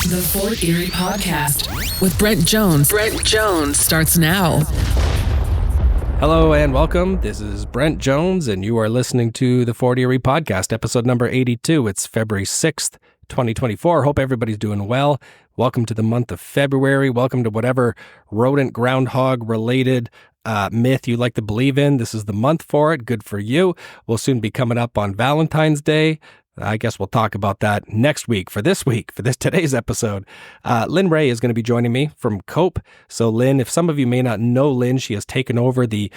The Fort Erie Podcast with Brent Jones. Brent Jones starts now. Hello and welcome. This is Brent Jones, and you are listening to the Fort Erie Podcast, episode number 82. It's February 6th, 2024. Hope everybody's doing well. Welcome to the month of February. Welcome to whatever rodent, groundhog related myth you like to believe in. This is the month for it. Good for you. We'll soon be coming up on Valentine's Day. I guess we'll talk about that next week. For today's episode, Lynne Rey is going to be joining me from Cope. So Lynne, if some of you may not know Lynne, she has taken over the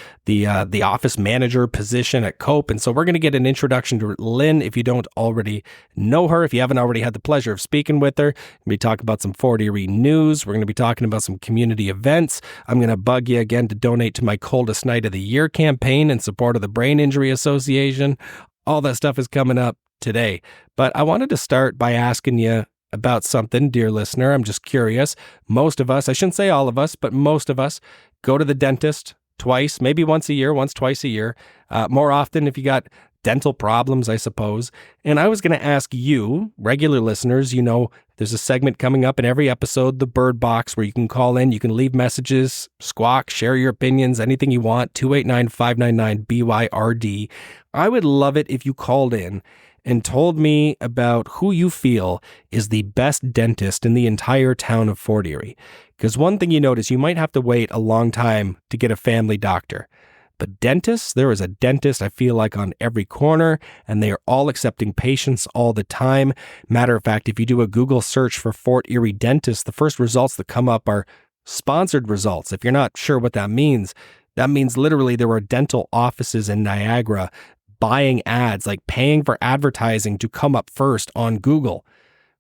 office manager position at Cope. And so we're going to get an introduction to Lynne if you don't already know her, if you haven't already had the pleasure of speaking with her. We're going to be talking about some Fort Erie news. We're going to be talking about some community events. I'm going to bug you again to donate to my Coldest Night of the Year campaign in support of the Brain Injury Association. All that stuff is coming up today. But I wanted to start by asking you about something, dear listener. I'm just curious. Most of us, I shouldn't say all of us, but most of us go to the dentist twice, maybe once a year, twice a year, more often if you got dental problems, I suppose. And I was going to ask you, regular listeners, you know, there's a segment coming up in every episode, the Byrd Box, where you can call in, you can leave messages, squawk, share your opinions, anything you want, 289-599-BYRD. I would love it if you called in and told me about who you feel is the best dentist in the entire town of Fort Erie. Because one thing you notice, you might have to wait a long time to get a family doctor. But dentists, there is a dentist, I feel like, on every corner, and they are all accepting patients all the time. Matter of fact, if you do a Google search for Fort Erie dentist, the first results that come up are sponsored results. If you're not sure what that means literally there are dental offices in Niagara buying ads, like paying for advertising to come up first on Google,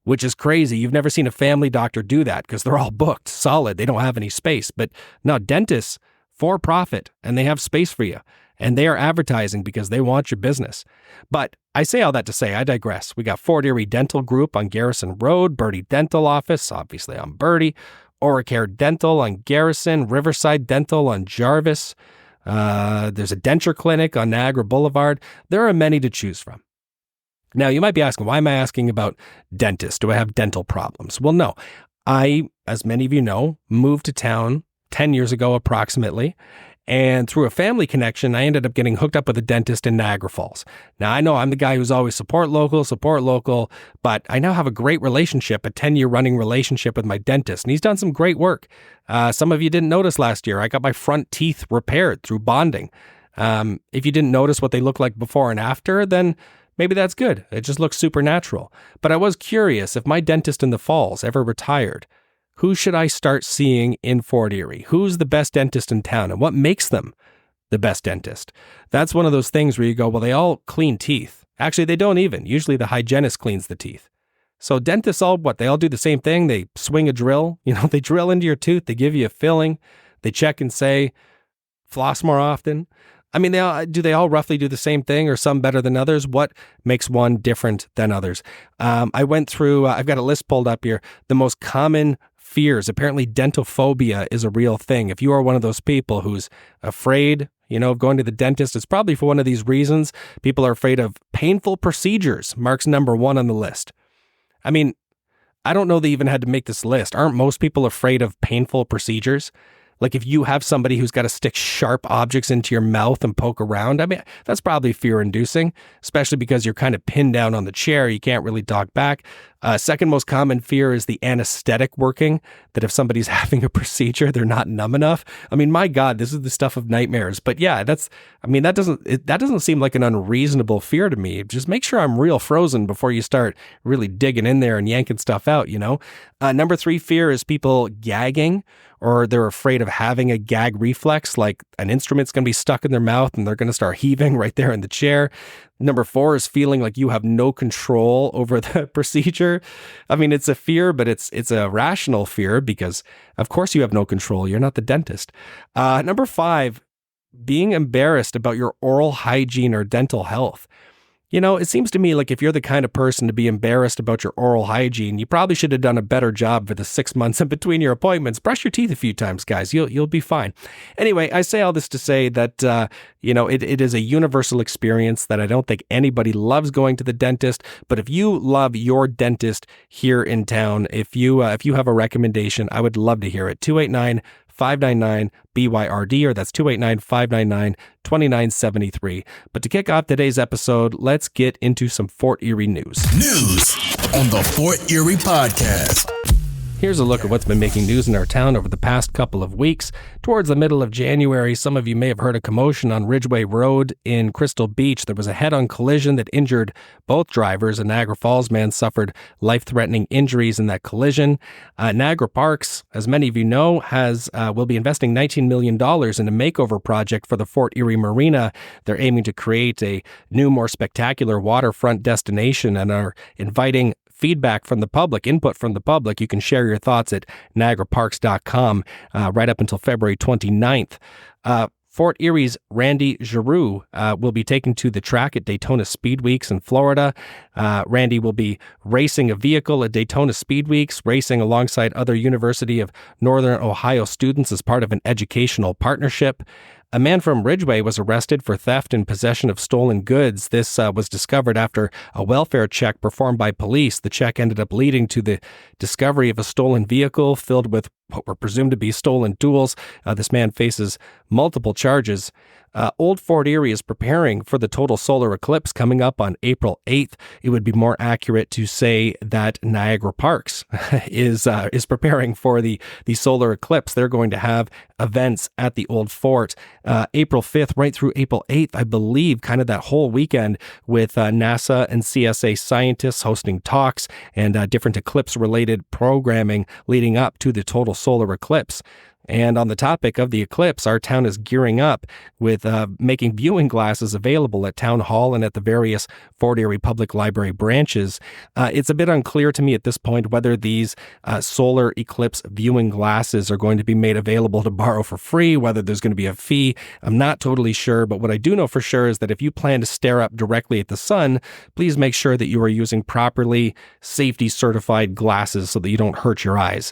which is crazy. You've never seen a family doctor do that because they're all booked solid. They don't have any space. But no, dentists, for profit, and they have space for you. And they are advertising because they want your business. But I say all that to say, I digress. We got Fort Erie Dental Group on Garrison Road, Birdie Dental Office, obviously on Birdie, Oracare Dental on Garrison, Riverside Dental on Jarvis. There's a denture clinic on Niagara Boulevard. There are many to choose from. Now, you might be asking, why am I asking about dentists? Do I have dental problems? Well, no. I, as many of you know, moved to town 10 years ago approximately, and through a family connection, I ended up getting hooked up with a dentist in Niagara Falls. Now, I know I'm the guy who's always support local, but I now have a great relationship, a 10-year running relationship with my dentist, and he's done some great work. Some of you didn't notice last year, I got my front teeth repaired through bonding. If you didn't notice what they look like before and after, then maybe that's good. It just looks supernatural. But I was curious, if my dentist in the Falls ever retired, who should I start seeing in Fort Erie? Who's the best dentist in town, and what makes them the best dentist? That's one of those things where you go, well, they all clean teeth. Actually, they don't even. Usually the hygienist cleans the teeth. So dentists they all do the same thing. They swing a drill, they drill into your tooth, they give you a filling, they check and say, floss more often. I mean, do they all roughly do the same thing, or some better than others? What makes one different than others? I went through, I've got a list pulled up here, the most common fears. Apparently dentophobia is a real thing. If you are one of those people who's afraid, of going to the dentist, it's probably for one of these reasons. People are afraid of painful procedures. Marks number 1 on the list. I mean, I don't know they even had to make this list. Aren't most people afraid of painful procedures? Like if you have somebody who's got to stick sharp objects into your mouth and poke around, I mean, that's probably fear-inducing, especially because you're kind of pinned down on the chair. You can't really talk back. Second most common fear is the anesthetic working, that if somebody's having a procedure, they're not numb enough. I mean, my God, this is the stuff of nightmares. But yeah, that doesn't seem like an unreasonable fear to me. Just make sure I'm real frozen before you start really digging in there and yanking stuff out, Number 3 fear is people gagging, or they're afraid of having a gag reflex, like an instrument's going to be stuck in their mouth and they're going to start heaving right there in the chair. Number 4 is feeling like you have no control over the procedure. I mean, it's a fear, but it's a rational fear because, of course, you have no control. You're not the dentist. Number 5, being embarrassed about your oral hygiene or dental health. It seems to me like if you're the kind of person to be embarrassed about your oral hygiene, you probably should have done a better job for the 6 months in between your appointments. Brush your teeth a few times, guys. You'll be fine. Anyway, I say all this to say that, it is a universal experience that I don't think anybody loves going to the dentist. But if you love your dentist here in town, if you have a recommendation, I would love to hear it. 289-599-BYRD, or that's 289-599-2973. But to kick off today's episode, let's get into some Fort Erie news. News on the Fort Erie Podcast. Here's a look at what's been making news in our town over the past couple of weeks. Towards the middle of January, some of you may have heard a commotion on Ridgeway Road in Crystal Beach. There was a head-on collision that injured both drivers. A Niagara Falls man suffered life-threatening injuries in that collision. Niagara Parks, as many of you know, will be investing $19 million in a makeover project for the Fort Erie Marina. They're aiming to create a new, more spectacular waterfront destination and are inviting feedback from the public, input from the public. You can share your thoughts at niagaraparks.com right up until February 29th. Fort Erie's Randy Giroux will be taken to the track at Daytona Speed Weeks in Florida. Randy will be racing a vehicle at Daytona Speed Weeks, racing alongside other University of Northern Ohio students as part of an educational partnership. A man from Ridgeway was arrested for theft and possession of stolen goods. This was discovered after a welfare check performed by police. The check ended up leading to the discovery of a stolen vehicle filled with what were presumed to be stolen tools. This man faces multiple charges. Old Fort Erie is preparing for the total solar eclipse coming up on April 8th. It would be more accurate to say that Niagara Parks is preparing for the solar eclipse. They're going to have events at the Old Fort April 5th right through April 8th, I believe, kind of that whole weekend, with NASA and CSA scientists hosting talks and different eclipse-related programming leading up to the total solar eclipse. And on the topic of the eclipse, our town is gearing up with making viewing glasses available at Town Hall and at the various Fort Erie Public Library branches. It's a bit unclear to me at this point whether these solar eclipse viewing glasses are going to be made available to borrow for free, whether there's going to be a fee. I'm not totally sure, but what I do know for sure is that if you plan to stare up directly at the sun, please make sure that you are using properly safety-certified glasses so that you don't hurt your eyes.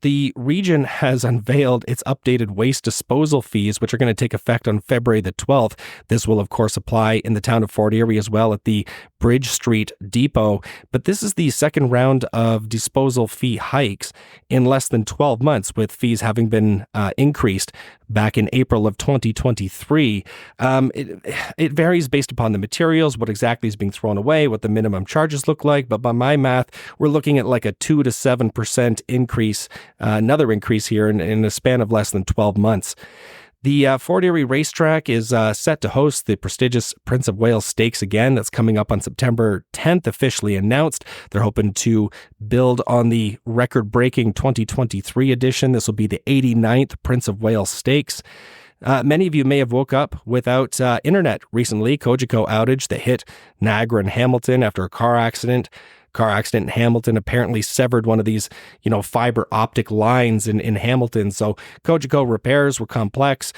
The region has unveiled its updated waste disposal fees, which are going to take effect on February the 12th. This will, of course, apply in the town of Fort Erie as well at the Bridge Street Depot. But this is the second round of disposal fee hikes in less than 12 months, with fees having been increased back in April of 2023. It varies based upon the materials, what exactly is being thrown away, what the minimum charges look like. But by my math, we're looking at like a 2 to 7% increase, another increase here in a span of less than 12 months. The Fort Erie racetrack is set to host the prestigious Prince of Wales Stakes again. That's coming up on September 10th, officially announced. They're hoping to build on the record-breaking 2023 edition. This will be the 89th Prince of Wales Stakes. Many of you may have woke up without internet recently. Cogeco outage that hit Niagara and Hamilton after a car accident. Car accident in Hamilton apparently severed one of these, fiber optic lines in Hamilton. So Cogeco repairs were complex,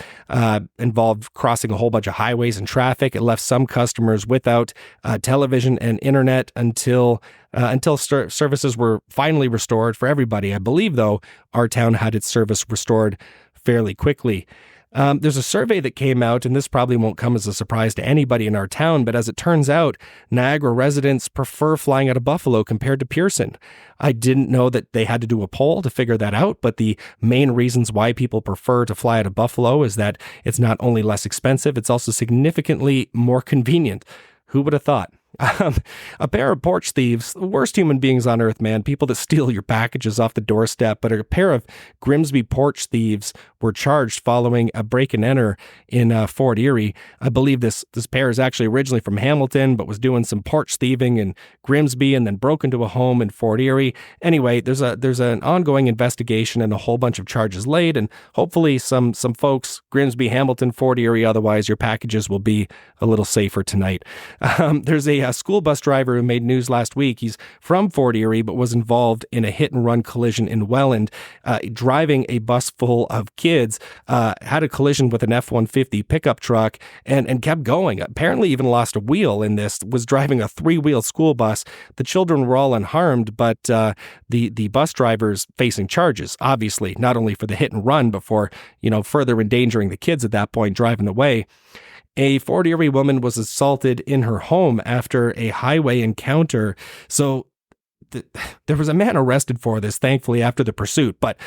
involved crossing a whole bunch of highways and traffic. It left some customers without television and internet until services were finally restored for everybody. I believe, though, our town had its service restored fairly quickly. There's a survey that came out, and this probably won't come as a surprise to anybody in our town, but as it turns out, Niagara residents prefer flying out of Buffalo compared to Pearson. I didn't know that they had to do a poll to figure that out, but the main reasons why people prefer to fly out of Buffalo is that it's not only less expensive, it's also significantly more convenient. Who would have thought? A pair of porch thieves, the worst human beings on earth, man, people that steal your packages off the doorstep, but a pair of Grimsby porch thieves were charged following a break and enter in Fort Erie. I believe this pair is actually originally from Hamilton, but was doing some porch thieving in Grimsby and then broke into a home in Fort Erie. Anyway, there's an ongoing investigation and a whole bunch of charges laid, and hopefully some folks, Grimsby, Hamilton, Fort Erie, otherwise your packages will be a little safer tonight. There's a a school bus driver who made news last week. He's from Fort Erie, but was involved in a hit-and-run collision in Welland, driving a bus full of kids, had a collision with an F-150 pickup truck and kept going. Apparently even lost a wheel in this, was driving a 3-wheel school bus. The children were all unharmed, but the bus driver's facing charges, obviously, not only for the hit and run, but for, further endangering the kids at that point, driving away. A Fort Erie woman was assaulted in her home after a highway encounter. So there was a man arrested for this, thankfully, after the pursuit. But,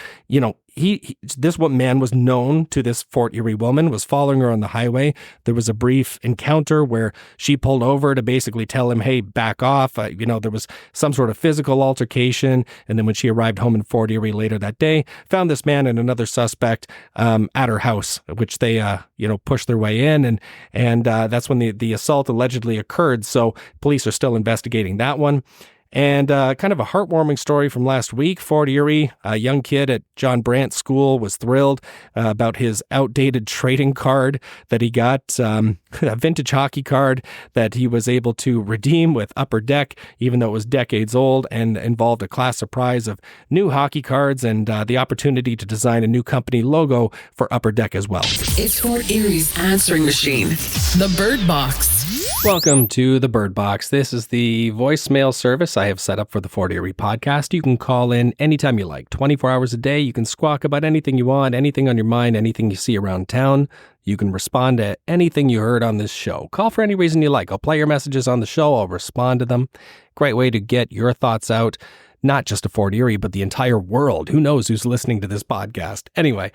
this man was known to this Fort Erie woman, was following her on the highway. There was a brief encounter where she pulled over to basically tell him, hey, back off. There was some sort of physical altercation. And then when she arrived home in Fort Erie later that day, found this man and another suspect at her house, which they, pushed their way in. And that's when the assault allegedly occurred. So police are still investigating that one. And kind of a heartwarming story from last week. Fort Erie, a young kid at John Brandt School was thrilled about his outdated trading card that he got, a vintage hockey card that he was able to redeem with Upper Deck, even though it was decades old, and involved a class surprise of new hockey cards and the opportunity to design a new company logo for Upper Deck as well. It's Fort Erie's answering machine, the Byrd Box. Welcome to the Byrd Box. This is the voicemail service I have set up for the Fort Erie podcast. You can call in anytime you like, 24 hours a day. You can squawk about anything you want, anything on your mind, anything you see around town. You can respond to anything you heard on this show. Call for any reason you like. I'll play your messages on the show. I'll respond to them. Great way to get your thoughts out. Not just to Fort Erie, but the entire world. Who knows who's listening to this podcast? Anyway,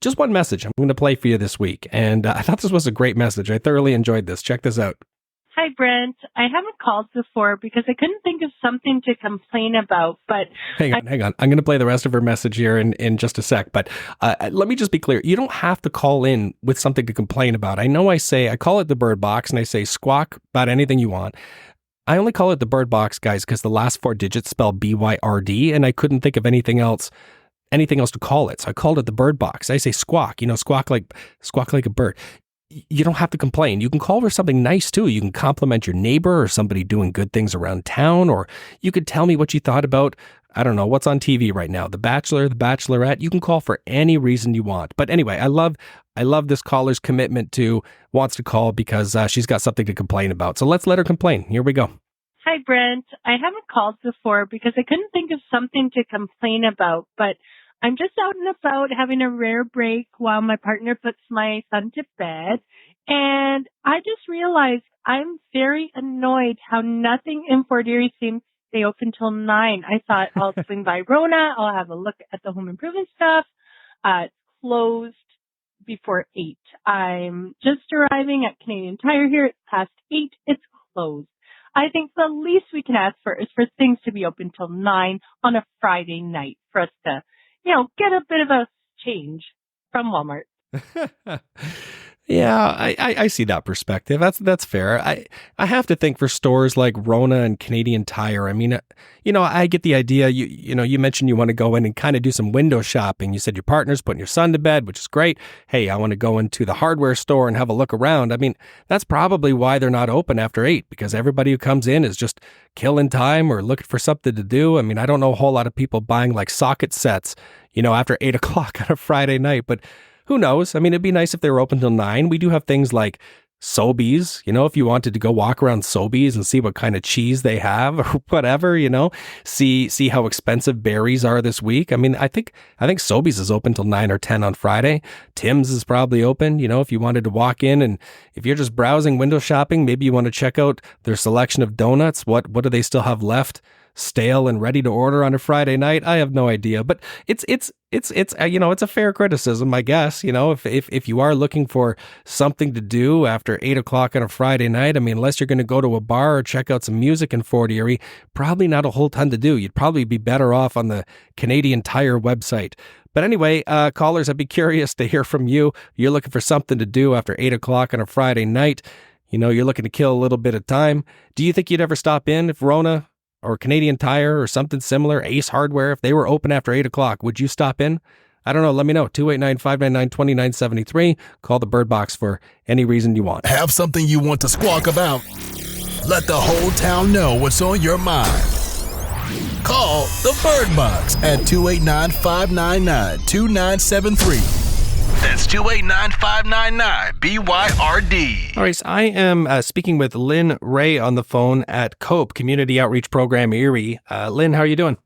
just one message I'm going to play for you this week. And I thought this was a great message. I thoroughly enjoyed this. Check this out. Hi, Brent. I haven't called before because I couldn't think of something to complain about, but... Hang on. I'm going to play the rest of her message here in just a sec. But let me just be clear. You don't have to call in with something to complain about. I know I call it the Byrd Box, and I say squawk about anything you want. I only call it the Byrd Box, guys, because the last 4 digits spell BYRD, and I couldn't think of anything else to call it. So I called it the Byrd Box. I say squawk, squawk like a bird. You don't have to complain. You can call for something nice too. You can compliment your neighbor or somebody doing good things around town, or you could tell me what you thought about, I don't know, what's on TV right now, The Bachelor, The Bachelorette. You can call for any reason you want. But anyway, I love this caller's commitment to wants to call because she's got something to complain about. So let's let her complain. Here we go. Hi, Brent. I haven't called before because I couldn't think of something to complain about, but I'm just out and about having a rare break while my partner puts my son to bed. And I just realized I'm very annoyed how nothing in Fort Erie seems to stay open till 9. I thought I'll swing by Rona. I'll have a look at the home improvement stuff. It's closed before 8. I'm just arriving at Canadian Tire here. It's past 8. It's closed. I think the least we can ask for is for things to be open till 9 on a Friday night for us to, get a bit of a change from Walmart. Yeah, I see that perspective. That's fair. I have to think for stores like Rona and Canadian Tire. I mean, I get the idea. You mentioned you want to go in and kind of do some window shopping. You said your partner's putting your son to bed, which is great. Hey, I want to go into the hardware store and have a look around. I mean, that's probably why they're not open after 8, because everybody who comes in is just killing time or looking for something to do. I mean, I don't know a whole lot of people buying like socket sets, after 8 o'clock on a Friday night, but who knows? I mean, it'd be nice if they were open till 9. We do have things like Sobeys, if you wanted to go walk around Sobeys and see what kind of cheese they have or whatever, see how expensive berries are this week. I mean, I think Sobeys is open till 9 or 10 on Friday. Tim's is probably open, if you wanted to walk in, and if you're just browsing window shopping, maybe you want to check out their selection of donuts. What do they still have left? Stale and ready to order on a Friday night? I have no idea, but it's a fair criticism, I guess. If you are looking for something to do after 8 o'clock on a Friday night, I mean, unless you're going to go to a bar or check out some music in Fort Erie, probably not a whole ton to do. You'd probably be better off on the Canadian Tire website. But anyway, callers, I'd be curious to hear from you. You're looking for something to do after 8 o'clock on a Friday night. You're looking to kill a little bit of time. Do you think you'd ever stop in if Rona or Canadian Tire or something similar, Ace Hardware, if they were open after 8 o'clock, would you stop in? I don't know. Let me know. 289-599-2973. Call the Byrd Box for any reason you want. Have something you want to squawk about? Let the whole town know what's on your mind. Call the Byrd Box at 289-599-2973. That's 289-599-BYRD. All right, so I am speaking with Lynne Rey on the phone at COPE, Community Outreach Program Erie. Lynn, how are you doing?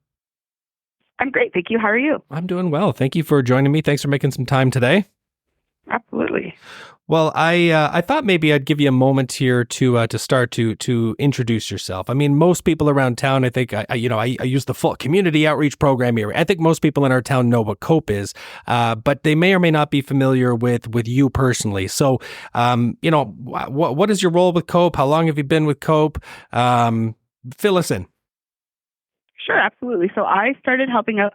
I'm great, thank you. How are you? I'm doing well. Thank you for joining me. Thanks for making some time today. Absolutely. Well, I thought maybe I'd give you a moment here to start to introduce yourself. I mean, most people around town, I think, I use the full community outreach program here. I think most people in our town know what COPE is, but they may or may not be familiar with you personally. So, what is your role with COPE? How long have you been with COPE? Fill us in. Sure, absolutely. So I started helping out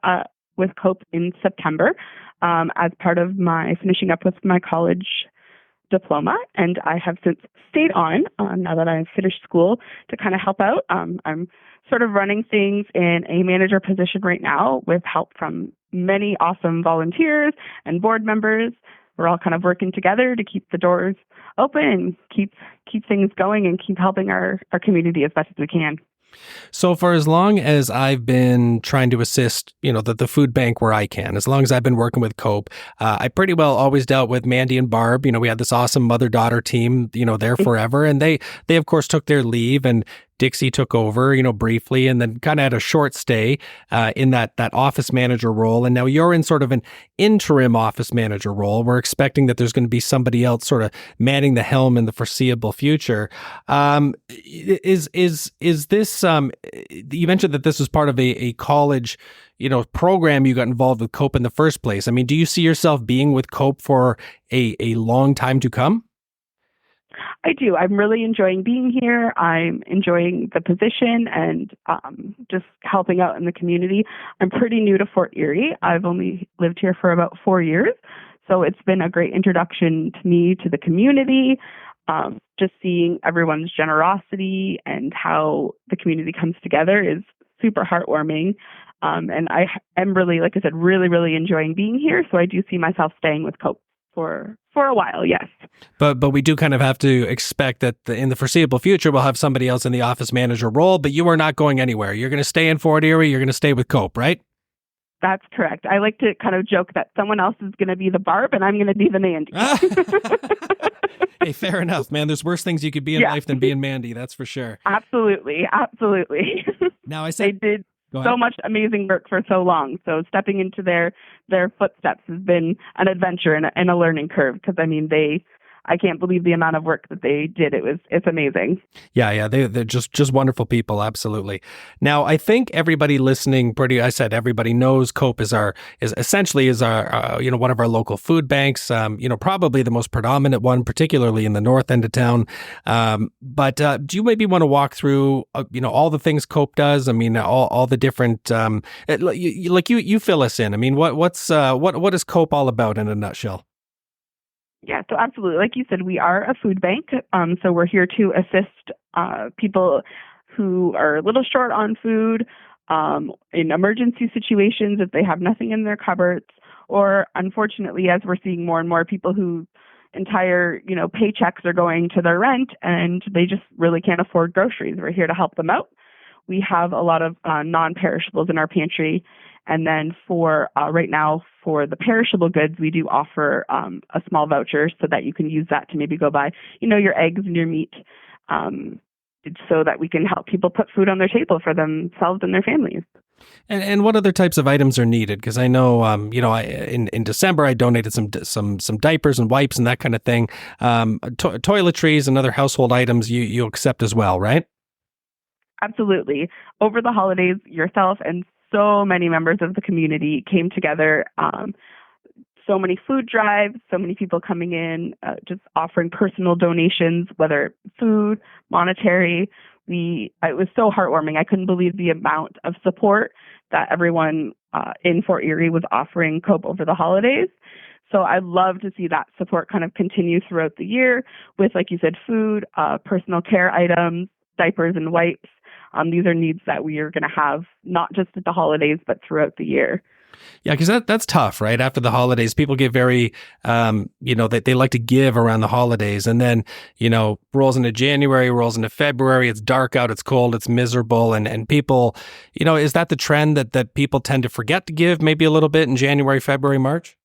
with COPE in September as part of my finishing up with my college diploma, and I have since stayed on now that I've finished school to kind of help out. I'm sort of running things in a manager position right now with help from many awesome volunteers and board members. We're all kind of working together to keep the doors open and keep things going and keep helping our community as best as we can. So for as long as I've been trying to assist, the food bank where I can, as long as I've been working with COPE, I pretty well always dealt with Mandy and Barb. We had this awesome mother-daughter team, there forever. And they of course took their leave, and Dixie took over, briefly, and then kind of had a short stay in that office manager role. And now you're in sort of an interim office manager role. We're expecting that there's going to be somebody else sort of manning the helm in the foreseeable future. Is this, you mentioned that this was part of a college, program you got involved with COPE in the first place. I mean, do you see yourself being with COPE for a long time to come? I do. I'm really enjoying being here. I'm enjoying the position and just helping out in the community. I'm pretty new to Fort Erie. I've only lived here for about 4 years. So it's been a great introduction to me, to the community, just seeing everyone's generosity and how the community comes together is super heartwarming. And I am really, like I said, really, really enjoying being here. So I do see myself staying with COPE for a while, yes. But we do kind of have to expect that in the foreseeable future, we'll have somebody else in the office manager role, but you are not going anywhere. You're going to stay in Fort Erie. You're going to stay with COPE, right? That's correct. I like to kind of joke that someone else is going to be the Barb and I'm going to be the Mandy. Hey, fair enough, man. There's worse things you could be in life than being Mandy. That's for sure. Absolutely. Absolutely. Now, I said they did so much amazing work for so long. So stepping into their footsteps has been an adventure and a learning curve because, I can't believe the amount of work that they did. It's amazing. Yeah. They're just wonderful people. Absolutely. Now, I think everybody listening, everybody knows COPE is essentially our one of our local food banks. Probably the most predominant one, particularly in the north end of town. But do you maybe want to walk through all the things COPE does? I mean, all the different you fill us in. I mean, what is COPE all about in a nutshell? Yeah, so absolutely. Like you said, we are a food bank. So we're here to assist people who are a little short on food in emergency situations if they have nothing in their cupboards, or unfortunately, as we're seeing more and more people whose entire paychecks are going to their rent and they just really can't afford groceries. We're here to help them out. We have a lot of non-perishables in our pantry. And then for right now, for the perishable goods, we do offer a small voucher so that you can use that to maybe go buy, your eggs and your meat so that we can help people put food on their table for themselves and their families. And what other types of items are needed? Because I know, in December, I donated some diapers and wipes and that kind of thing. Toiletries and other household items you accept as well, right? Absolutely. Over the holidays, yourself and so many members of the community came together. So many food drives, so many people coming in, just offering personal donations, whether food, monetary. It was so heartwarming. I couldn't believe the amount of support that everyone in Fort Erie was offering COPE over the holidays. So I'd love to see that support kind of continue throughout the year with, like you said, food, personal care items, diapers and wipes. These are needs that we are going to have not just at the holidays, but throughout the year. Yeah, because that's tough, right? After the holidays, people get very, they like to give around the holidays. And then, rolls into January, rolls into February. It's dark out, it's cold, it's miserable. And people, is that the trend that people tend to forget to give maybe a little bit in January, February, March?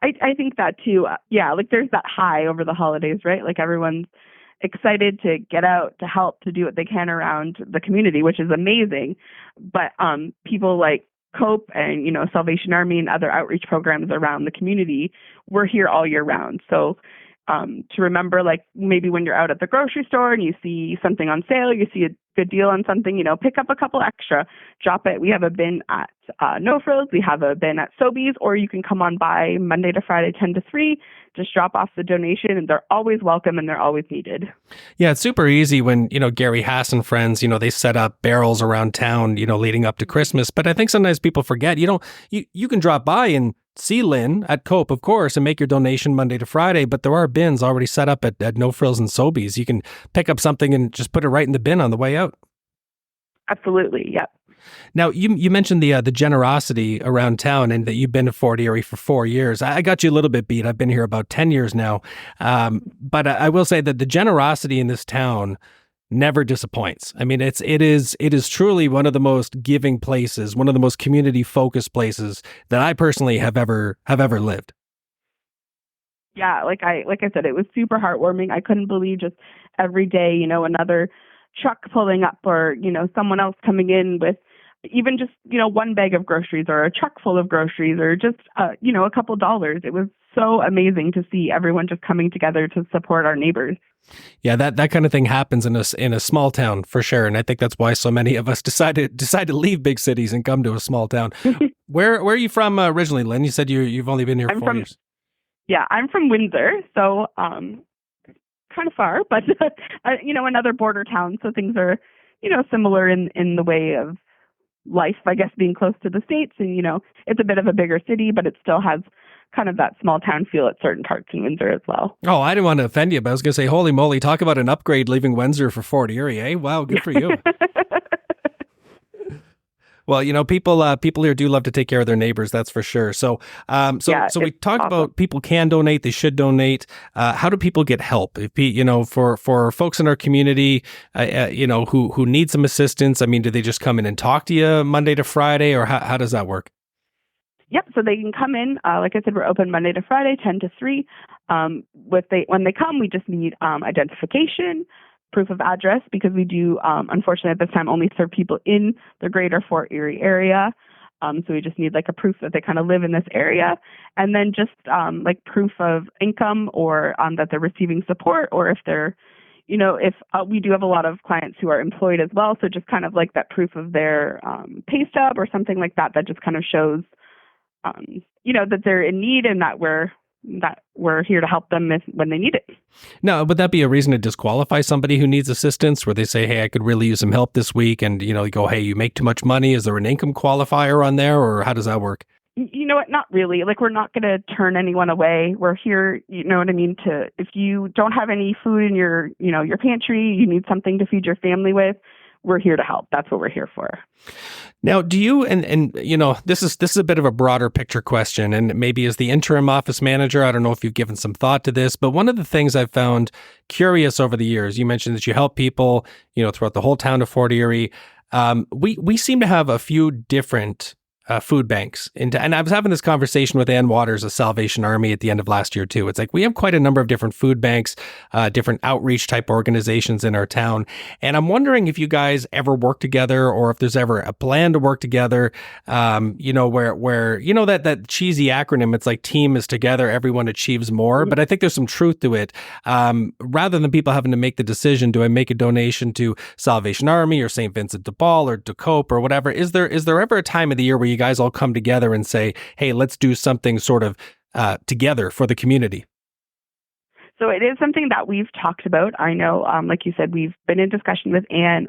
I think that too. Yeah, like there's that high over the holidays, right? Like everyone's excited to get out, to help, to do what they can around the community, which is amazing. But people like COPE and, Salvation Army and other outreach programs around the community, we're here all year round. So to remember, like maybe when you're out at the grocery store and you see something on sale, you see a good deal on something, pick up a couple extra, drop it. We have a bin at No Frills, we have a bin at Sobeys, or you can come on by Monday to Friday, 10 to 3, just drop off the donation, and they're always welcome and they're always needed. Yeah, it's super easy when, Gary Hass and friends, they set up barrels around town, leading up to Christmas. But I think sometimes people forget, you can drop by and see Lynne at COPE, of course, and make your donation Monday to Friday, but there are bins already set up at No Frills and Sobeys. You can pick up something and just put it right in the bin on the way out. Absolutely, yep. Now, you mentioned the generosity around town and that you've been to Fort Erie for 4 years. I got you a little bit beat. I've been here about 10 years now. But I will say that the generosity in this town never disappoints. I mean, it is truly one of the most giving places, one of the most community focused places that I personally have ever lived. Yeah, like I said, it was super heartwarming. I couldn't believe just every day, another truck pulling up, or someone else coming in with even just one bag of groceries or a truck full of groceries, or just a couple dollars. It was so amazing to see everyone just coming together to support our neighbors. Yeah, that kind of thing happens in a small town for sure, and I think that's why so many of us decide to leave big cities and come to a small town. Where are you from originally, Lynne? You said you've only been here 4 years. Yeah, I'm from Windsor, so kind of far, but another border town, so things are similar in the way of life, I guess, being close to the States, and it's a bit of a bigger city, but it still has kind of that small town feel at certain parts in Windsor as well. Oh, I didn't want to offend you, but I was going to say, holy moly, talk about an upgrade leaving Windsor for Fort Erie, eh? Wow, good for you. Well, people here do love to take care of their neighbors, that's for sure. So we talked about people can donate, they should donate. How do people get help? If for folks in our community, who need some assistance, I mean, do they just come in and talk to you Monday to Friday, or how does that work? Yep. So they can come in. Like I said, we're open Monday to Friday, 10 to 3. When they come, we just need identification, proof of address, because we do, unfortunately, at this time, only serve people in the greater Fort Erie area. So we just need like a proof that they kind of live in this area. And then just like proof of income, or that they're receiving support, or if they're, if we do have a lot of clients who are employed as well. So just kind of like that proof of their pay stub or something like that just kind of shows that they're in need, and that we're here to help them when they need it. Now, would that be a reason to disqualify somebody who needs assistance, where they say, hey, I could really use some help this week, and, you go, hey, you make too much money? Is there an income qualifier on there, or how does that work? You know what? Not really. Like, we're not going to turn anyone away. We're here, you know what I mean, if you don't have any food in your pantry, you need something to feed your family with, we're here to help. That's what we're here for. Now, do you, and this is a bit of a broader picture question, and maybe as the interim office manager, I don't know if you've given some thought to this, but one of the things I've found curious over the years, you mentioned that you help people, throughout the whole town of Fort Erie. We seem to have a few different food banks. And I was having this conversation with Ann Waters of Salvation Army at the end of last year too. It's like we have quite a number of different food banks, different outreach type organizations in our town. And I'm wondering if you guys ever work together, or if there's ever a plan to work together, where that cheesy acronym, it's like team is together, everyone achieves more. But I think there's some truth to it. Rather than people having to make the decision, do I make a donation to Salvation Army or St. Vincent de Paul or to COPE or whatever? Is there ever a time of the year where you guys all come together and say, hey, let's do something sort of together for the community? So it is something that we've talked about. I know, like you said, we've been in discussion with Anne,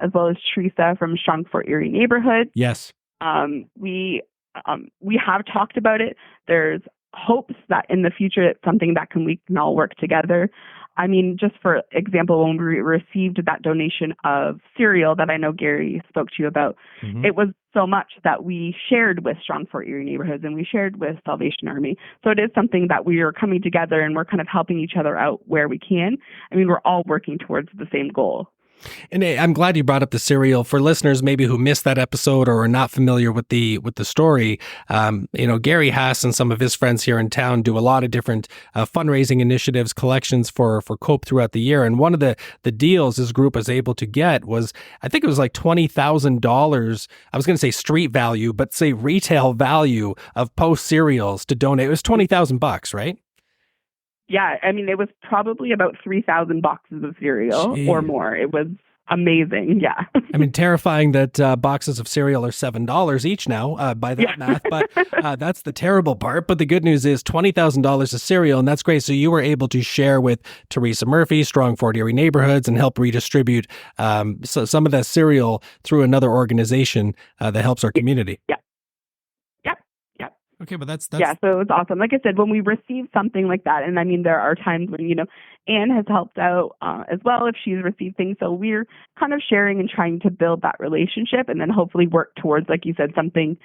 as well as Teresa from Strong Fort Erie Neighborhood. Yes. We have talked about it. There's hopes that in the future it's something that we can all work together. I mean, just for example, when we received that donation of cereal that I know Gary spoke to you about, it was so much that we shared with Strong Fort Erie Neighborhoods and we shared with Salvation Army. So it is something that we are coming together and we're kind of helping each other out where we can. I mean, we're all working towards the same goal. And I'm glad you brought up the cereal. For listeners maybe who missed that episode or are not familiar with the story, Gary Haas and some of his friends here in town do a lot of different fundraising initiatives, collections for COPE throughout the year. And one of the deals this group was able to get was, I think it was like $20,000. I was going to say street value, but say retail value of Post cereals to donate. It was $20,000, right? Yeah, I mean, it was probably about 3,000 boxes of cereal or more. It was amazing. Yeah. I mean, terrifying that boxes of cereal are $7 each now by that math, but that's the terrible part. But the good news is $20,000 of cereal, and that's great. So you were able to share with Teresa Murphy, Strong Fort Erie Neighborhoods, and help redistribute some of that cereal through another organization that helps our community. Yeah. Okay, but that's yeah, so it was awesome. Like I said, when we receive something like that, and I mean, there are times when, Anne has helped out as well if she's received things. So we're kind of sharing and trying to build that relationship and then hopefully work towards, like you said, something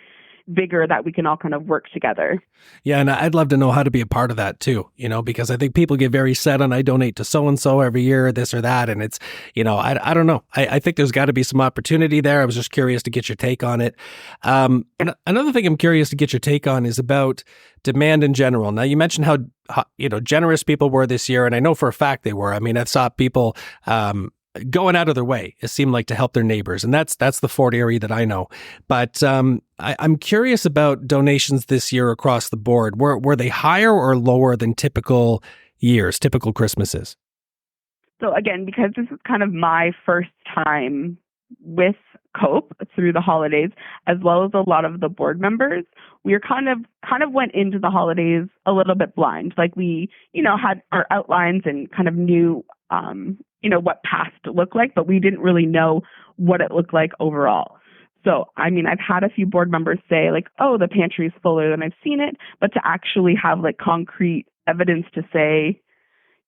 bigger that we can all kind of work together. Yeah, and I'd love to know how to be a part of that too, because I think people get very set on I donate to so-and-so every year, this or that. And it's, I don't know. I think there's got to be some opportunity there. I was just curious to get your take on it. And another thing I'm curious to get your take on is about demand in general. Now, you mentioned how generous people were this year, and I know for a fact they were. I mean, I saw people going out of their way, it seemed like, to help their neighbors. And that's the Fort Erie that I know. But I'm curious about donations this year across the board. Were they higher or lower than typical years, typical Christmases? So again, because this is kind of my first time with COPE through the holidays, as well as a lot of the board members, we kind of went into the holidays a little bit blind. Like we, had our outlines and kind of knew what past looked like, but we didn't really know what it looked like overall. So, I mean, I've had a few board members say like, oh, the pantry is fuller than I've seen it, but to actually have like concrete evidence to say,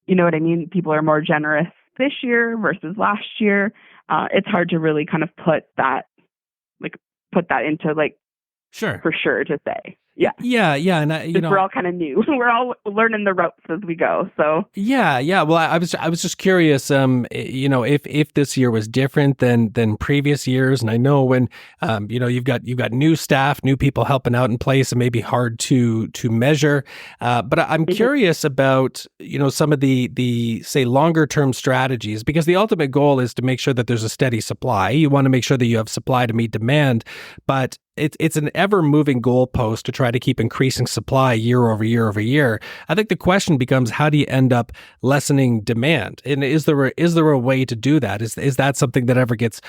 you know what I mean, people are more generous this year versus last year. It's hard to really kind of put that into like, sure, for sure to say. Yeah. Yeah. And we're all kind of new. We're all learning the ropes as we go. So yeah. Well, I was just curious, if this year was different than previous years. And I know when, you've got new staff, new people helping out in place, it may be hard to measure. But I'm curious about, some of the say longer term strategies, because the ultimate goal is to make sure that there's a steady supply. You want to make sure that you have supply to meet demand, but it's an ever moving goalpost to try to keep increasing supply year over year over year. I think the question becomes, how do you end up lessening demand? And is there a way to do that? Is that something that ever gets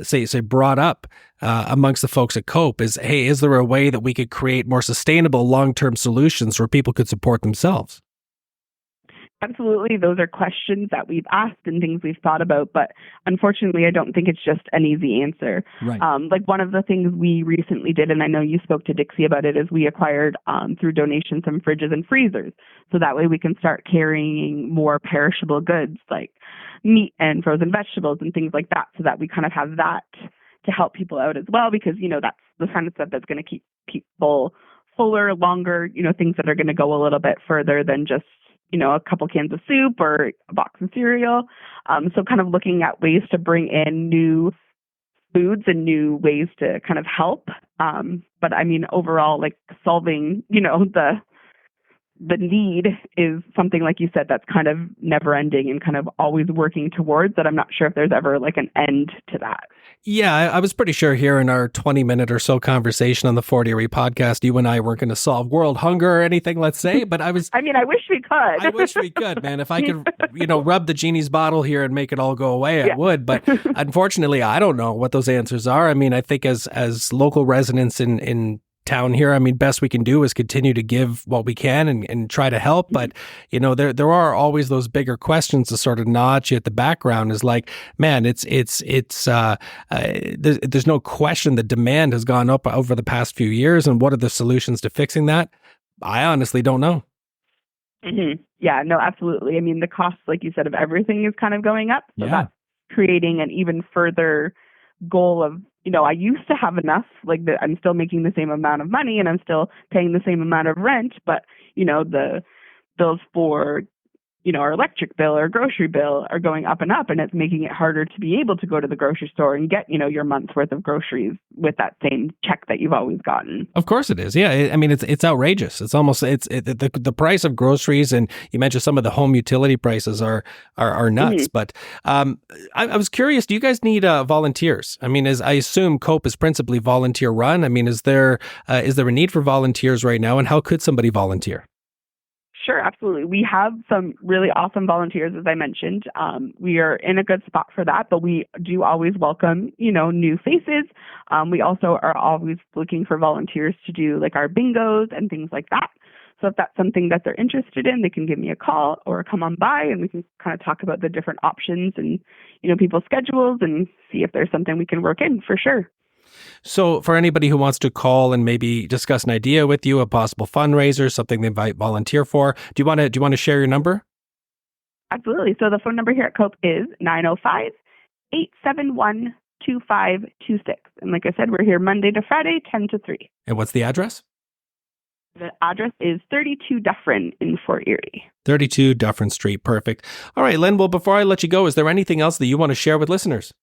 say brought up amongst the folks at COPE? Is there a way that we could create more sustainable long-term solutions where people could support themselves? Absolutely. Those are questions that we've asked and things we've thought about, but unfortunately, I don't think it's just an easy answer. Right. Like one of the things we recently did, and I know you spoke to Dixie about it, is we acquired through donations some fridges and freezers. So that way we can start carrying more perishable goods like meat and frozen vegetables and things like that, so that we kind of have that to help people out as well, because, that's the kind of stuff that's going to keep people fuller, longer, things that are going to go a little bit further than just a couple cans of soup or a box of cereal. So kind of looking at ways to bring in new foods and new ways to kind of help. But I mean, overall, like solving, the need is something, like you said, that's kind of never ending and kind of always working towards that. I'm not sure if there's ever like an end to that. Yeah, I was pretty sure here in our 20-minute or so conversation on the Fort Erie podcast, you and I weren't going to solve world hunger or anything, let's say, but I wish we could. I wish we could, man. If I could, rub the genie's bottle here and make it all go away, I would. But unfortunately, I don't know what those answers are. I mean, I think as local residents in town here, I mean, best we can do is continue to give what we can and try to help. But, there are always those bigger questions to sort of notch you at the background, is like, man, there's no question that demand has gone up over the past few years. And what are the solutions to fixing that? I honestly don't know. Yeah, no, absolutely. I mean, the cost, like you said, of everything is kind of going up. So that's creating an even further goal of, I used to have enough, I'm still making the same amount of money and I'm still paying the same amount of rent, but, the bills for our electric bill or grocery bill are going up, and it's making it harder to be able to go to the grocery store and get, your month's worth of groceries with that same check that you've always gotten. Of course it is. Yeah. I mean, it's outrageous. It's almost, the price of groceries, and you mentioned some of the home utility prices are nuts. But I was curious, do you guys need volunteers? I mean, I assume COPE is principally volunteer run. I mean, is there a need for volunteers right now, and how could somebody volunteer? Sure, absolutely. We have some really awesome volunteers, as I mentioned. We are in a good spot for that, but we do always welcome, new faces. We also are always looking for volunteers to do our bingos and things like that. So if that's something that they're interested in, they can give me a call or come on by, and we can kind of talk about the different options and, people's schedules and see if there's something we can work in for sure. So for anybody who wants to call and maybe discuss an idea with you, a possible fundraiser, something they might volunteer for, do you want to share your number? Absolutely. So the phone number here at COPE is 905-871-2526. And like I said, we're here Monday to Friday, 10 to 3. And what's the address? The address is 32 Dufferin in Fort Erie. 32 Dufferin Street. Perfect. All right, Lynne, well, before I let you go, is there anything else that you want to share with listeners?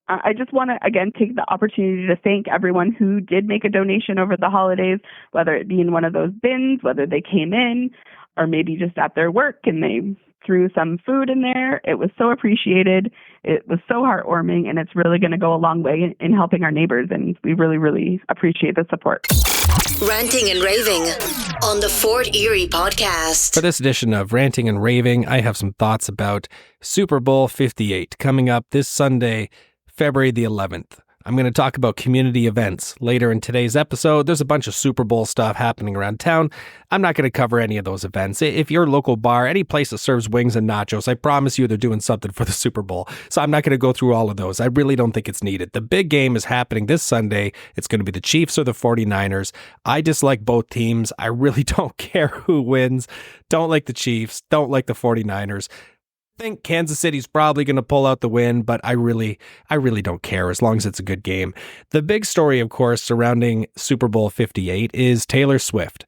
I just want to, again, take the opportunity to thank everyone who did make a donation over the holidays, whether it be in one of those bins, whether they came in, or maybe just at their work and they threw some food in there. It was so appreciated. It was so heartwarming, and it's really going to go a long way in helping our neighbors, and we really, really appreciate the support. Ranting and Raving on the Fort Erie podcast. For this edition of Ranting and Raving, I have some thoughts about Super Bowl 58 coming up this Sunday, February the 11th. I'm going to talk about community events later in today's episode. There's a bunch of Super Bowl stuff happening around town. I'm not going to cover any of those events. If your local bar, any place that serves wings and nachos, I promise you they're doing something for the Super Bowl. So I'm not going to go through all of those. I really don't think it's needed. The big game is happening this Sunday. It's going to be the Chiefs or the 49ers. I dislike both teams. I really don't care who wins. Don't like the Chiefs. Don't like the 49ers. Think Kansas City's probably going to pull out the win, but I really don't care as long as it's a good game. The big story, of course, surrounding Super Bowl 58 is Taylor Swift.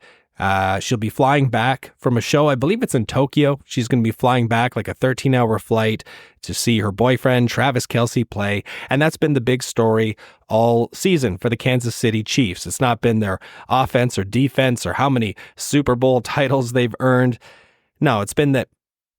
She'll be flying back from a show. I believe it's in Tokyo. She's going to be flying back like a 13-hour flight to see her boyfriend, Travis Kelce, play. And that's been the big story all season for the Kansas City Chiefs. It's not been their offense or defense or how many Super Bowl titles they've earned. No, it's been that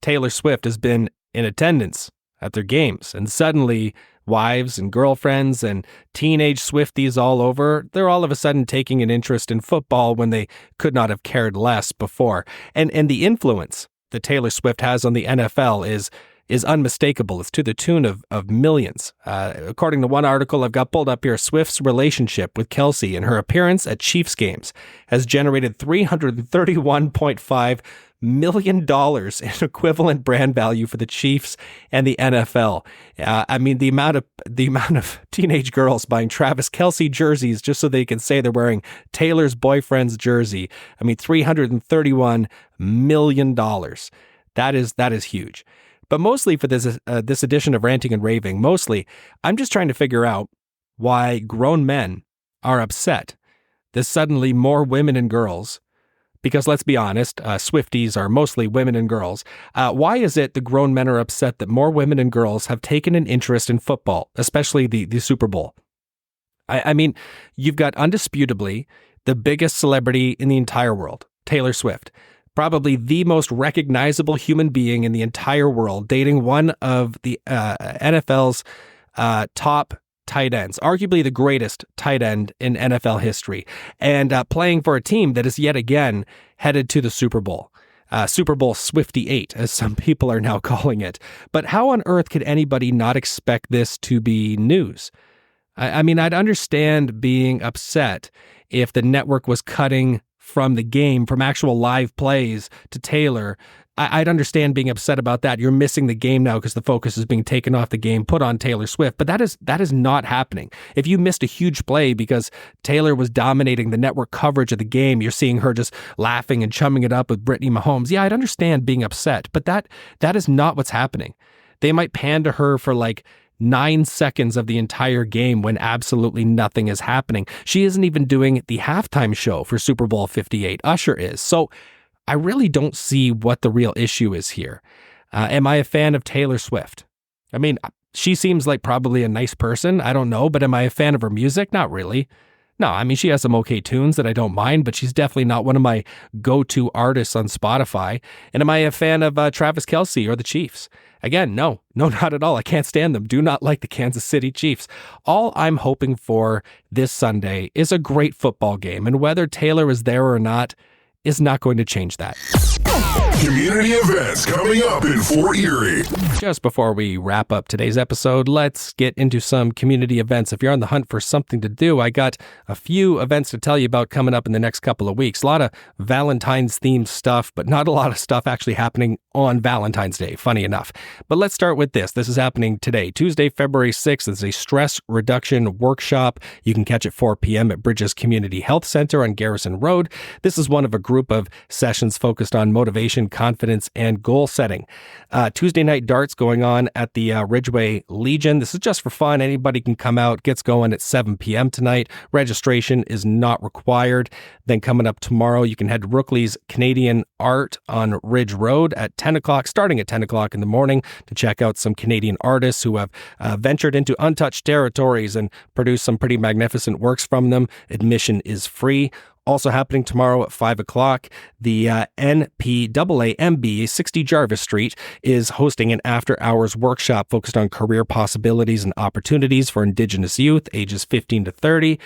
Taylor Swift has been in attendance at their games, and suddenly wives and girlfriends and teenage Swifties all over, they're all of a sudden taking an interest in football when they could not have cared less before. And the influence that Taylor Swift has on the NFL is unmistakable. It's to the tune of millions. According to one article I've got pulled up here, Swift's relationship with Kelce and her appearance at Chiefs games has generated $331.5 million in equivalent brand value for the Chiefs and the NFL. I mean, the amount of teenage girls buying Travis Kelce jerseys just so they can say they're wearing Taylor's boyfriend's jersey. I mean, $331 million. That is huge. But mostly for this edition of Ranting and Raving, I'm just trying to figure out why grown men are upset that suddenly more women and girls, because let's be honest, Swifties are mostly women and girls. Why is it the grown men are upset that more women and girls have taken an interest in football, especially the Super Bowl? I mean, you've got undisputably the biggest celebrity in the entire world, Taylor Swift. Probably the most recognizable human being in the entire world, dating one of the NFL's top tight ends, arguably the greatest tight end in NFL history, and playing for a team that is yet again headed to the Super Bowl. Super Bowl Swifty-8, as some people are now calling it. But how on earth could anybody not expect this to be news? I mean, I'd understand being upset if the network was cutting from the game, from actual live plays to Taylor, I'd understand being upset about that. You're missing the game now because the focus is being taken off the game, put on Taylor Swift. But that is not happening. If you missed a huge play because Taylor was dominating the network coverage of the game, you're seeing her just laughing and chumming it up with Brittany Mahomes. Yeah, I'd understand being upset, but that is not what's happening. They might pan to her for like 9 seconds of the entire game when absolutely nothing is happening. She isn't even doing the halftime show for Super Bowl 58. Usher is. So I really don't see what the real issue is here. Am I a fan of Taylor Swift? I mean, she seems like probably a nice person. I don't know, but am I a fan of her music? Not really. No, I mean, she has some okay tunes that I don't mind, but she's definitely not one of my go-to artists on Spotify. And am I a fan of Travis Kelce or the Chiefs? Again, no, not at all. I can't stand them. Do not like the Kansas City Chiefs. All I'm hoping for this Sunday is a great football game, and whether Taylor is there or not is not going to change that. Community events coming up in Fort Erie. Just before we wrap up today's episode, let's get into some community events. If you're on the hunt for something to do, I got a few events to tell you about coming up in the next couple of weeks. A lot of Valentine's themed stuff, but not a lot of stuff actually happening on Valentine's Day, funny enough. But let's start with this. This is happening today, Tuesday, February 6th. It's a stress reduction workshop. You can catch it 4 p.m. at Bridges Community Health Center on Garrison Road. This is one of a group of sessions focused on motivation, confidence, and goal setting. Tuesday night darts going on at the Ridgeway Legion. This is just for fun. Anybody can come out. Gets going at 7 p.m. tonight. Registration is not required. Then coming up tomorrow, you can head to Rookley's Canadian Art on Ridge Road at 10 o'clock, starting at 10 o'clock in the morning, to check out some Canadian artists who have ventured into untouched territories and produced some pretty magnificent works from them. Admission is free. Also happening tomorrow at 5 o'clock, the NPAAMB, 60 Jarvis Street, is hosting an after-hours workshop focused on career possibilities and opportunities for Indigenous youth, ages 15 to 30.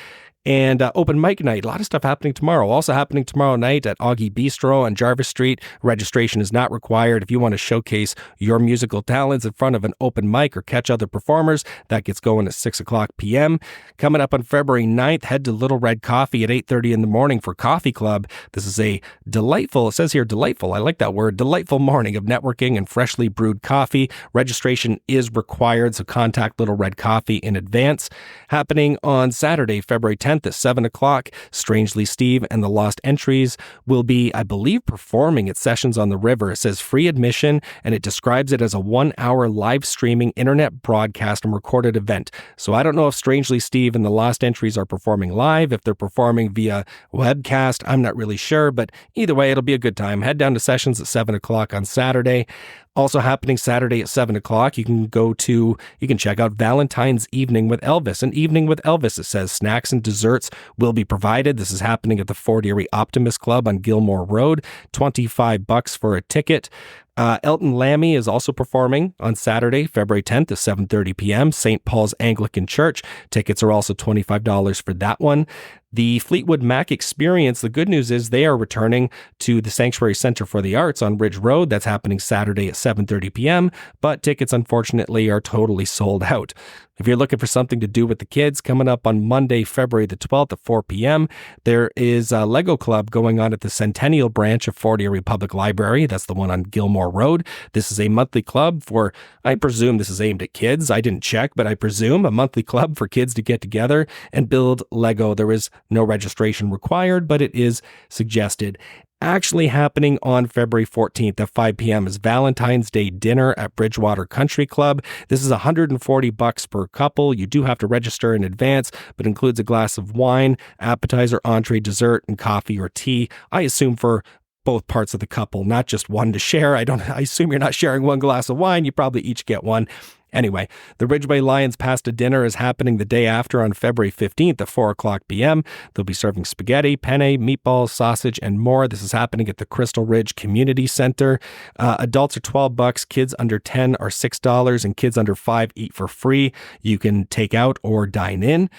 And open mic night, a lot of stuff happening tomorrow. Also happening tomorrow night at Augie Bistro on Jarvis Street. Registration is not required. If you want to showcase your musical talents in front of an open mic or catch other performers, that gets going at 6 o'clock p.m. Coming up on February 9th, head to Little Red Coffee at 8:30 in the morning for Coffee Club. This is a delightful, it says here delightful, I like that word, delightful morning of networking and freshly brewed coffee. Registration is required, so contact Little Red Coffee in advance. Happening on Saturday, February 10th, at 7 o'clock, Strangely Steve and the Lost Entries will be, I believe, performing at Sessions on the River. It says free admission, and it describes it as a 1-hour live streaming internet broadcast and recorded event. So I don't know if Strangely Steve and the Lost Entries are performing live, if they're performing via webcast. I'm not really sure, but either way, it'll be a good time. Head down to Sessions at 7 o'clock on Saturday. Also happening Saturday at 7 o'clock, you can check out Valentine's Evening with Elvis. An evening with Elvis, it says snacks and desserts will be provided. This is happening at the Fort Erie Optimist Club on Gilmore Road. $25 for a ticket. Elton Lammy is also performing on Saturday, February 10th at 7:30 p.m. St. Paul's Anglican Church. Tickets are also $25 for that one. The Fleetwood Mac Experience, the good news is they are returning to the Sanctuary Center for the Arts on Ridge Road. That's happening Saturday at 7:30 p.m., but tickets, unfortunately, are totally sold out. If you're looking for something to do with the kids, coming up on Monday, February the 12th at 4 p.m., there is a Lego Club going on at the Centennial branch of Fort Erie Public Library. That's the one on Gilmore Road. This is a monthly club for, I presume this is aimed at kids. I didn't check, but I presume a monthly club for kids to get together and build Lego. There is no registration required, but it is suggested. Actually happening on February 14th at 5 p.m. is Valentine's Day dinner at Bridgewater Country Club. This is $140 per couple. You do have to register in advance, but includes a glass of wine, appetizer, entree, dessert, and coffee or tea. I assume for both parts of the couple, not just one to share. I assume you're not sharing one glass of wine. You probably each get one. Anyway, the Ridgeway Lions Pasta Dinner is happening the day after on February 15th at 4 o'clock p.m. They'll be serving spaghetti, penne, meatballs, sausage, and more. This is happening at the Crystal Ridge Community Center. Adults are $12, kids under 10 are $6, and kids under 5 eat for free. You can take out or dine in.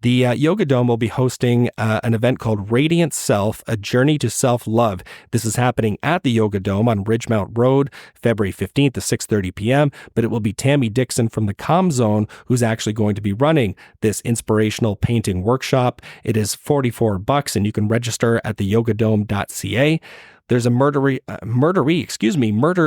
The Yoga Dome will be hosting an event called Radiant Self, A Journey to Self-Love. This is happening at the Yoga Dome on Ridgemount Road, February 15th at 6:30 p.m., but it will be Tammy Dixon from the Calm Zone who's actually going to be running this inspirational painting workshop. It is $44, and you can register at theyogadome.ca. There's a murder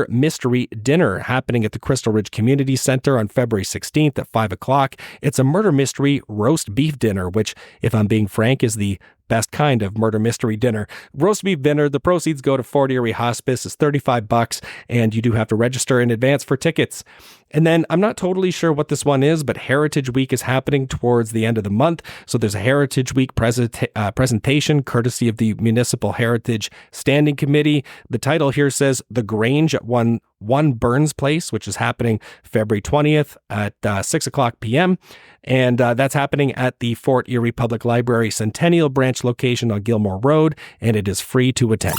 mystery dinner happening at the Crystal Ridge Community Center on February 16th at 5 o'clock. It's a murder mystery roast beef dinner, which, if I'm being frank, is the best kind of murder mystery dinner. Roast beef dinner, the proceeds go to Fort Erie Hospice. It's $35, and you do have to register in advance for tickets. And then I'm not totally sure what this one is, but Heritage Week is happening towards the end of the month. So there's a Heritage Week presentation courtesy of the Municipal Heritage Standing Committee. The title here says The Grange at One Burns Place, which is happening February 20th at 6 o'clock p.m. And that's happening at the Fort Erie Public Library Centennial Branch location on Gilmore Road, and it is free to attend.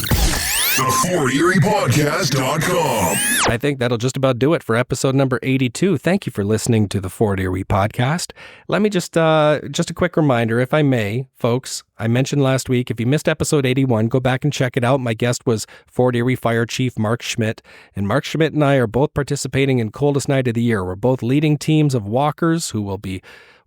The4EriePodcast.com. I think that'll just about do it for episode number 82. Thank you for listening to the Fort Erie Podcast. Let me just a quick reminder, if I may, folks. I mentioned last week, if you missed episode 81, go back and check it out. My guest was Fort Erie Fire Chief Mark Schmidt. And Mark Schmidt and I are both participating in Coldest Night of the Year. We're both leading teams of walkers who will be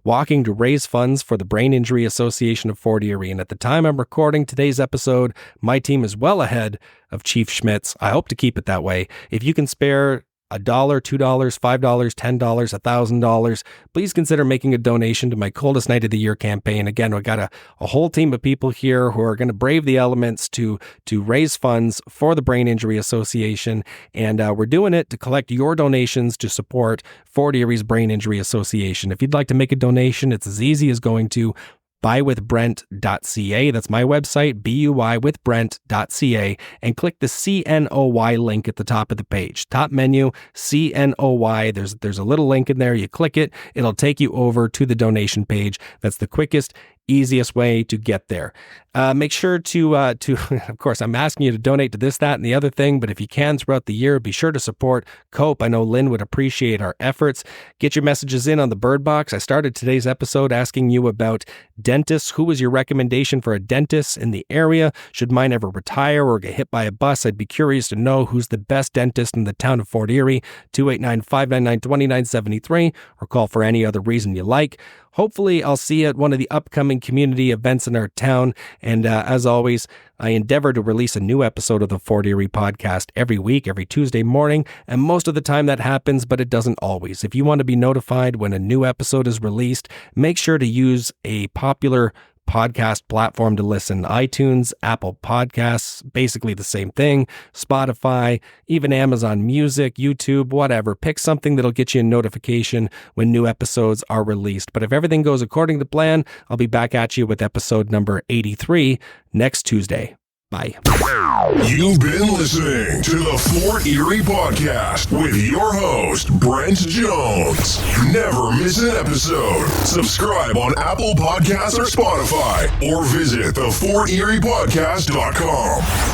walking to raise funds for the Brain Injury Association of Fort Erie. And at the time I'm recording today's episode, my team is well ahead of Chief Schmidt's. I hope to keep it that way. If you can spare $1, $2, $5, $10, $1,000, please consider making a donation to my Coldest Night of the Year campaign. Again, we've got a whole team of people here who are going to brave the elements to raise funds for the Brain Injury Association. And we're doing it to collect your donations to support Fort Erie's Brain Injury Association. If you'd like to make a donation, it's as easy as going to buywithbrent.ca. That's my website, buywithbrent.ca, and click the CNOY link at the top of the page. Top menu, CNOY. There's a little link in there. You click it, it'll take you over to the donation page. That's the quickest, easiest way to get there. Make sure to of course, I'm asking you to donate to this, that, and the other thing, but if you can throughout the year, be sure to support COPE. I know Lynn would appreciate our efforts. Get your messages in on the Byrd Box. I started today's episode asking you about dentists. Who was your recommendation for a dentist in the area? Should mine ever retire or get hit by a bus? I'd be curious to know who's the best dentist in the town of Fort Erie. 289-599-2973, or call for any other reason you like. Hopefully, I'll see you at one of the upcoming community events in our town. And as always, I endeavor to release a new episode of the Fort Erie Podcast every week, every Tuesday morning. And most of the time that happens, but it doesn't always. If you want to be notified when a new episode is released, make sure to use a popular podcast platform to listen. iTunes, Apple Podcasts, basically the same thing. Spotify, even Amazon Music, YouTube, whatever. Pick something that'll get you a notification when new episodes are released. But if everything goes according to plan, I'll be back at you with episode number 83 next Tuesday. Bye. You've been listening to the Fort Erie Podcast with your host, Brent Jones. Never miss an episode. Subscribe on Apple Podcasts or Spotify, or visit theforteriepodcast.com.